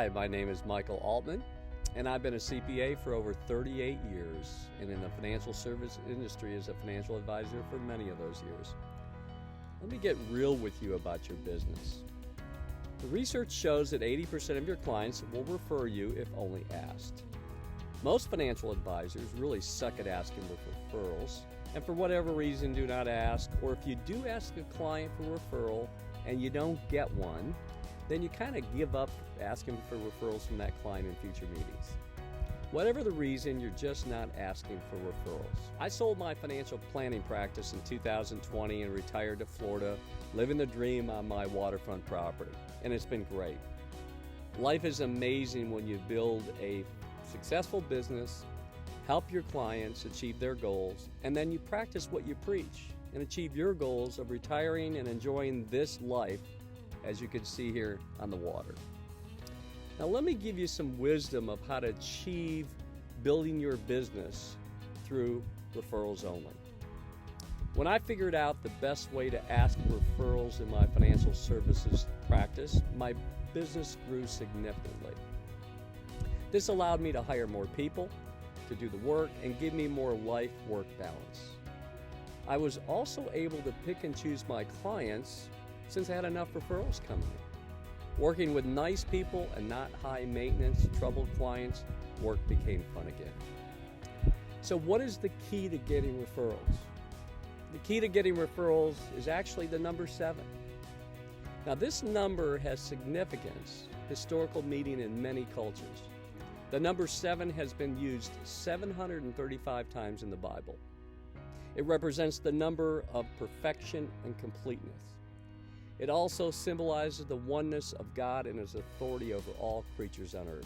Hi, my name is Michael Altman, and I've been a CPA for over 38 years, and in the financial service industry as a financial advisor for many of those years. Let me get real with you about your business. The research shows that 80% of your clients will refer you if only asked. Most financial advisors really suck at asking for referrals, and for whatever reason do not ask, or if you do ask a client for referral and you don't get one, then you kind of give up asking for referrals from that client in future meetings. Whatever the reason, you're just not asking for referrals. I sold my financial planning practice in 2020 and retired to Florida, living the dream on my waterfront property, and it's been great. Life is amazing when you build a successful business, help your clients achieve their goals, and then you practice what you preach and achieve your goals of retiring and enjoying this life, as you can see here on the water. Now let me give you some wisdom of how to achieve building your business through referrals only. When I figured out the best way to ask referrals in my financial services practice, my business grew significantly. This allowed me to hire more people to do the work and give me more life-work balance. I was also able to pick and choose my clients since I had enough referrals coming in. Working with nice people and not high-maintenance, troubled clients, work became fun again. So what is the key to getting referrals? The key to getting referrals is actually the number 7. Now this number has significance, historical meaning in many cultures. The number 7 has been used 735 times in the Bible. It represents the number of perfection and completeness. It also symbolizes the oneness of God and His authority over all creatures on earth.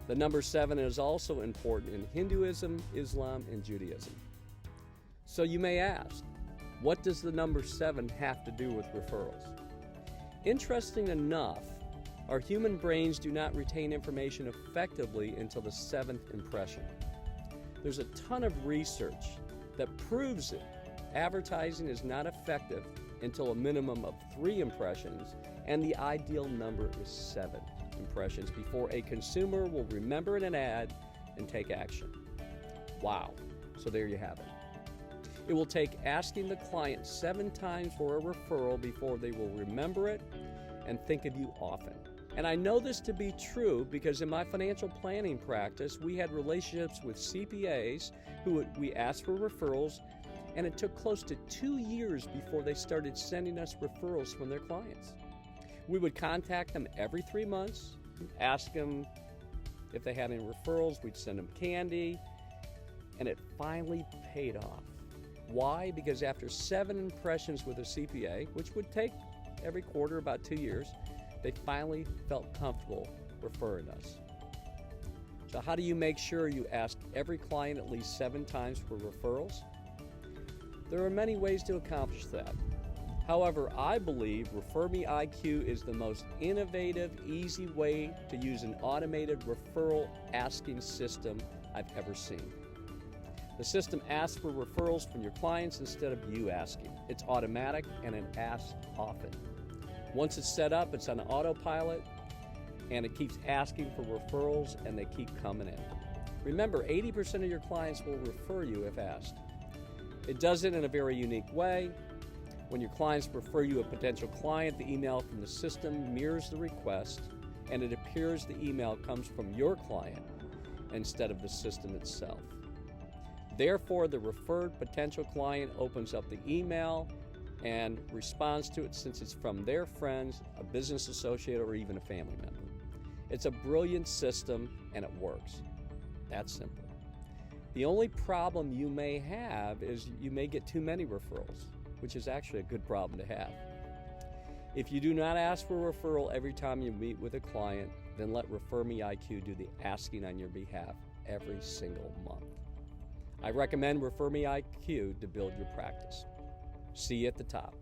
The number 7 is also important in Hinduism, Islam, and Judaism. So you may ask, what does the number 7 have to do with referrals? Interesting enough, our human brains do not retain information effectively until the 7th impression. There's a ton of research that proves it. Advertising is not effective until a minimum of 3 impressions, and the ideal number is 7 impressions before a consumer will remember an ad and take action. Wow, so there you have it. It will take asking the client 7 times for a referral before they will remember it and think of you often. And I know this to be true because in my financial planning practice, we had relationships with CPAs who we asked for referrals, and it took close to 2 years before they started sending us referrals from their clients. We would contact them every 3 months, ask them if they had any referrals, we'd send them candy, and it finally paid off. Why? Because after 7 impressions with a CPA, which would take every quarter about 2 years, they finally felt comfortable referring us. So how do you make sure you ask every client at least 7 times for referrals? There are many ways to accomplish that. However, I believe Referme IQ is the most innovative, easy way to use an automated referral asking system I've ever seen. The system asks for referrals from your clients instead of you asking. It's automatic and it asks often. Once it's set up, it's on autopilot and it keeps asking for referrals and they keep coming in. Remember, 80% of your clients will refer you if asked. It does it in a very unique way. When your clients refer you a potential client, the email from the system mirrors the request, and it appears the email comes from your client instead of the system itself. Therefore, the referred potential client opens up the email and responds to it since it's from their friends, a business associate, or even a family member. It's a brilliant system and it works. That's simple. The only problem you may have is you may get too many referrals, which is actually a good problem to have. If you do not ask for a referral every time you meet with a client, then let Referme IQ do the asking on your behalf every single month. I recommend Referme IQ to build your practice. See you at the top.